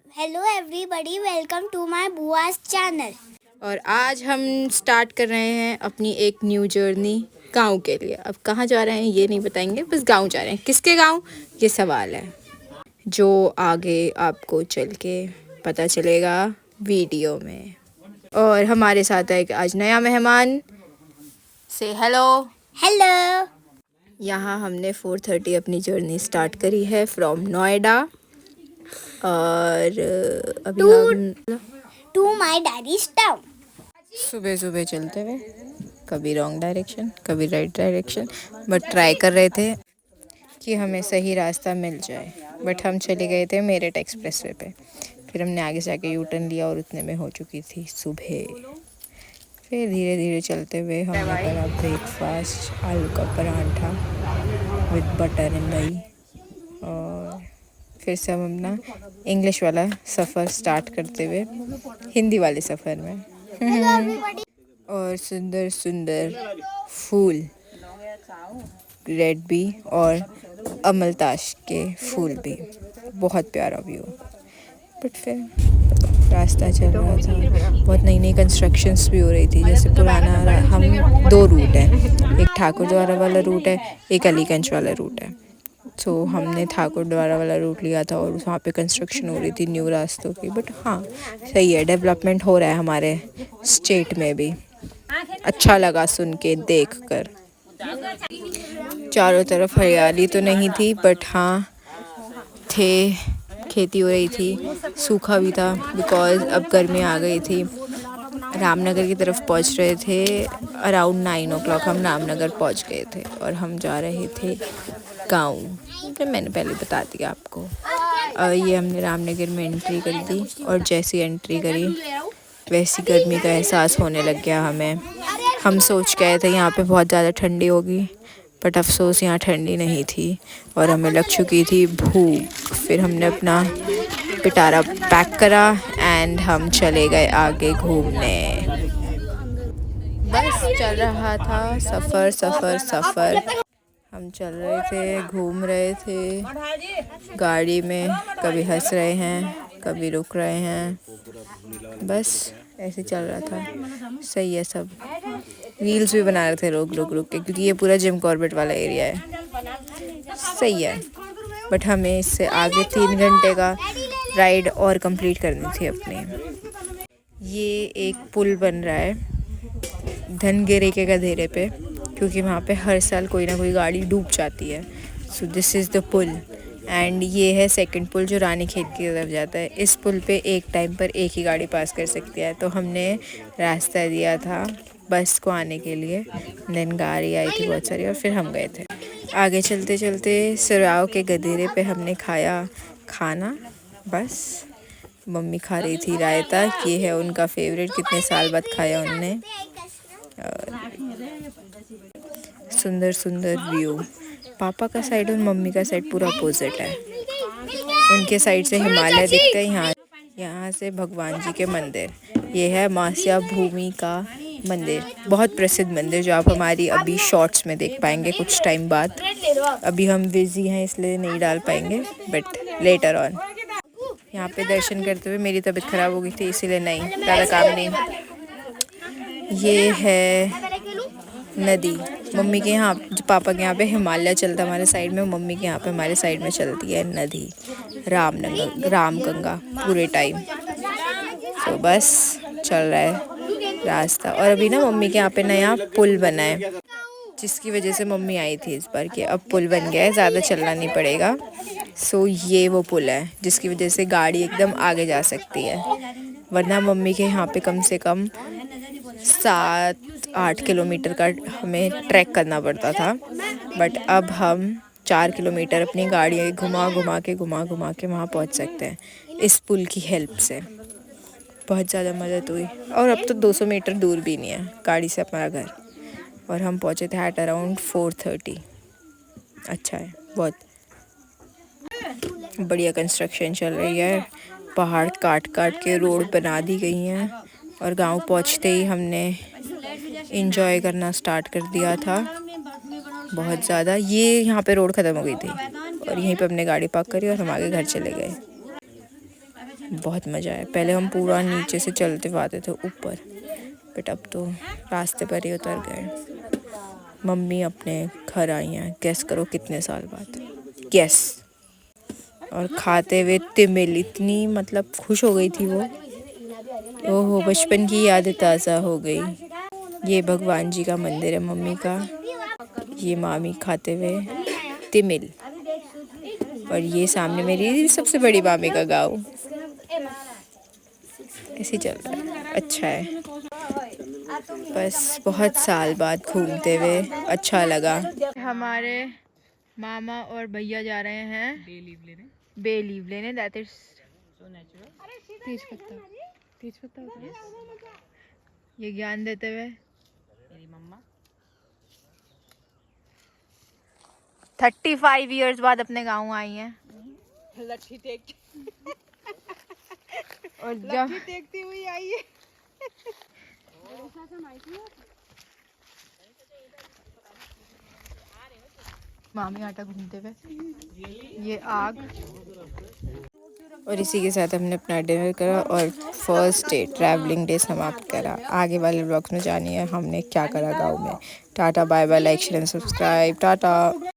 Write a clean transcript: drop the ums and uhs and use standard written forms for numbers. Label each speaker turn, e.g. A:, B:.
A: Hello everybody, welcome to my बुआस channel.
B: और आज हम स्टार्ट कर रहे हैं अपनी एक न्यू जर्नी गांव के लिए। अब कहाँ जा रहे हैं ये नहीं बताएंगे, बस गांव जा रहे हैं। किसके गांव ये सवाल है, जो आगे आपको चल के पता चलेगा वीडियो में। और हमारे साथ है एक आज नया मेहमान। से हेलो।
A: हेलो।
B: यहाँ हमने 4:30 अपनी जर्नी स्टार्ट करी है फ्रॉम नोएडा। और अभी हम
A: टू माय डैडीज टाउन।
B: सुबह सुबह चलते हुए, कभी रॉन्ग डायरेक्शन कभी राइट डायरेक्शन, बट ट्राई कर रहे थे कि हमें सही रास्ता मिल जाए। बट हम चले गए थे मेरठ एक्सप्रेस वे पे। फिर हमने आगे से आके यू टर्न लिया और उतने में हो चुकी थी सुबह। फिर धीरे धीरे चलते हुए हमने करा ब्रेकफास्ट, आलू का पराठा विद बटर एंड दही। और फिर से हम अपना इंग्लिश वाला सफ़र स्टार्ट करते हुए हिंदी वाले सफ़र में। और सुंदर सुंदर फूल, रेड भी और अमलताश के फूल भी, बहुत प्यारा व्यू। बट फिर रास्ता चल रहा था, बहुत नई नई कंस्ट्रक्शंस भी हो रही थी। जैसे पुराना हम दो रूट हैं, एक ठाकुर द्वारा वाला रूट है, एक अलीगंज वाला रूट है। तो हमने ठाकुर द्वारा वाला रूट लिया था और वहाँ पे कंस्ट्रक्शन हो रही थी न्यू रास्तों की। बट हाँ, सही है, डेवलपमेंट हो रहा है हमारे स्टेट में भी। अच्छा लगा सुन के, देख कर। चारों तरफ हरियाली तो नहीं थी, बट हाँ थे, खेती हो रही थी, सूखा भी था बिकॉज़ अब गर्मी आ गई थी। रामनगर की तरफ पहुंच रहे थे। अराउंड 9 o'clock हम रामनगर पहुंच गए थे और हम जा रहे थे गाँव। तो मैंने पहले बता दिया आपको। ये हमने रामनगर में एंट्री कर दी और जैसी एंट्री करी वैसी गर्मी का एहसास होने लग गया हमें। हम सोच गए थे यहाँ पे बहुत ज़्यादा ठंडी होगी, बट अफसोस यहाँ ठंडी नहीं थी और हमें लग चुकी थी भूख। फिर हमने अपना पिटारा पैक करा एंड हम चले गए आगे घूमने। बस चल रहा था सफ़र सफ़र सफ़र। हम चल रहे थे, घूम रहे थे गाड़ी में, कभी हंस रहे हैं कभी रुक रहे हैं, बस ऐसे चल रहा था। सही है सब। रील्स भी बना रहे थे लोग रुक रुक के, क्योंकि ये पूरा जिम कॉर्बेट वाला एरिया है। सही है। बट हमें इससे आगे 3 घंटे का राइड और कंप्लीट करनी थी अपनी। ये एक पुल बन रहा है धनगेरे के गधेरे पे, क्योंकि वहाँ पे हर साल कोई ना कोई गाड़ी डूब जाती है। सो दिस इज़ द पुल। एंड ये है सेकंड पुल जो रानीखेत की तरफ जाता है। इस पुल पे एक टाइम पर एक ही गाड़ी पास कर सकती है। तो हमने रास्ता दिया था बस को आने के लिए, देन गाड़ी आई थी बहुत सारी और फिर हम गए थे। आगे चलते चलते सिराव के गधेरे पे हमने खाया खाना। बस मम्मी खा रही थी रायता, ये है उनका फेवरेट, कितने साल बाद खाया उनने। सुंदर सुंदर व्यू। पापा का साइड और मम्मी का साइड पूरा अपोजिट है। उनके साइड से हिमालय दिखते हैं, यहाँ से भगवान जी के मंदिर। ये है मास्या भूमि का मंदिर, बहुत प्रसिद्ध मंदिर, जो आप हमारी अभी शॉर्ट्स में देख पाएंगे कुछ टाइम बाद। अभी हम बिजी हैं इसलिए नहीं डाल पाएंगे, बट लेटर ऑन। यहाँ पे दर्शन करते हुए मेरी तबीयत ख़राब हो गई थी, इसीलिए नहीं, ज़्यादा काम नहीं। ये है नदी। मम्मी के यहाँ, पापा के यहाँ पे हिमालय चलता है हमारे साइड में, मम्मी के यहाँ पे हमारे साइड में चलती है नदी रामगंगा पूरे टाइम। तो बस चल रहा है रास्ता। और अभी ना मम्मी के यहाँ पे नया पुल बना है, जिसकी वजह से मम्मी आई थी इस बार कि अब पुल बन गया है, ज़्यादा चलना नहीं पड़ेगा। सो ये वो पुल है जिसकी वजह से गाड़ी एकदम आगे जा सकती है, वरना मम्मी के यहाँ पे कम से कम 7-8 किलोमीटर का हमें ट्रैक करना पड़ता था। बट अब हम 4 किलोमीटर अपनी गाड़ी घुमा घुमा के वहाँ पहुँच सकते हैं इस पुल की हेल्प से। बहुत ज़्यादा मदद हुई। और अब तो 200 मीटर दूर भी नहीं है गाड़ी से हमारा घर, और हम पहुँचे थे एट अराउंड 4:30। अच्छा है, बहुत बढ़िया कंस्ट्रक्शन चल रही है। पहाड़ काट काट के रोड बना दी गई हैं। और गांव पहुंचते ही हमने एंजॉय करना स्टार्ट कर दिया था बहुत ज़्यादा। ये यहाँ पे रोड ख़त्म हो गई थी और यहीं पे हमने गाड़ी पार्क करी और हम आगे घर चले गए। बहुत मज़ा आया। पहले हम पूरा नीचे से चलते आते थे ऊपर, बट अब तो रास्ते पर ही उतर गए। मम्मी अपने घर आई हैं, गेस करो कितने साल बाद। गेस। और खाते हुए तिमिल, इतनी मतलब खुश हो गई थी वो। ओहो, बचपन की यादें ताज़ा हो गई। ये भगवान जी का मंदिर है मम्मी का। ये मामी खाते हुए तिमिल। और ये सामने मेरी सबसे बड़ी मामी का गाँव। ऐसे चल रहा है, अच्छा है। बस बहुत साल बाद घूमते हुए अच्छा लगा। हमारे मामा और भैया जा रहे हैं बे लीव लेने। दैट इज तेज पत्ता होता है। ये ज्ञान देते हुए मेरी मम्मा 35 इयर्स बाद अपने गाँव आई हैं।
C: लट्ठी टेक
B: और
C: लट्ठी टेकती हुई आई है।
B: मामी आटा घूमते हुए, ये आग। और इसी के साथ हमने अपना डिनर करा और फर्स्ट डे ट्रैवलिंग डे समाप्त करा। आगे वाले ब्लॉग्स में जानिए हमने क्या करा गाँव में। Tata, bye bye, like share and subscribe. Tata.